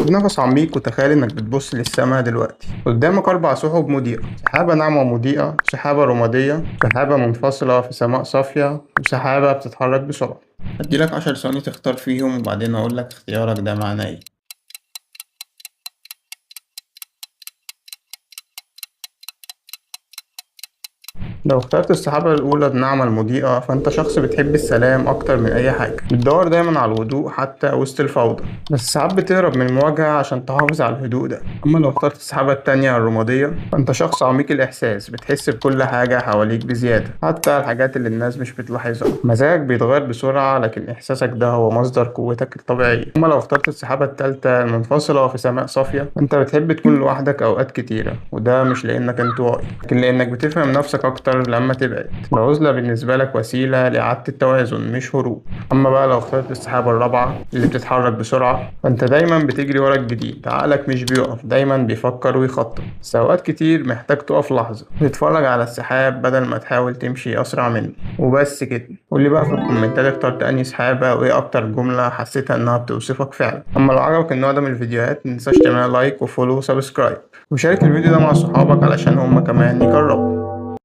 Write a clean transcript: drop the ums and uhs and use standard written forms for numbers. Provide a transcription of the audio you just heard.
خد نفس عميق وتخيل إنك بتبص للسماء دلوقتي. قدامك 4 سحب مضيئة، سحابة ناعمة مضيئة، سحابة رمادية، سحابة منفصلة في سماء صافية، وسحابة بتتحرك بسرعة. هديلك 10 ثواني تختار فيهم وبعدين أقولك اختيارك ده معناه إيه. لو اخترت السحابة الأولى الناعمة المضيئة فأنت شخص بتحب السلام أكتر من أي حاجة، بتدور دايما على الهدوء حتى وسط الفوضى، بس ساعات بتهرب من المواجهة عشان تحافظ على الهدوء ده. أما لو اخترت السحابة التانية الرمادية فأنت شخص عميق الإحساس، بتحس بكل حاجة حواليك بزيادة حتى الحاجات اللي الناس مش بتلاحظها. مزاجك بيتغير بسرعة لكن إحساسك ده هو مصدر قوتك الطبيعية. أما لو اخترت السحابة التالتة المنفصلة في سماء صافية فأنت بتحب تكون لوحدك أوقات كتيرة، وده مش لأنك انطوائي لكن لأنك بتفهم نفسك أكتر لما تبعد. العزلة بالنسبة لك وسيلة لإعادة التوازن مش هروب. أما بقى لو اخترت السحابة الرابعة اللي بتتحرك بسرعة فأنت دايما بتجري ورا الجديد، عقلك مش بيقف، دايما بيفكر ويخطط، بس أوقات كتير محتاج تقف لحظة تتفرج على السحاب بدل ما تحاول تمشي أسرع منه. وبس كده. قولي بقى في الكومنتات اخترت أنهي سحابة وإيه أكتر جملة حسيتها إنها بتوصفك فعلا. أما لو عجبك النوع ده من الفيديوهات متنساش تعملها لايك وفولو وسبسكرايب، وشارك الفيديو ده مع صحابك علشان هما كمان يجربوا.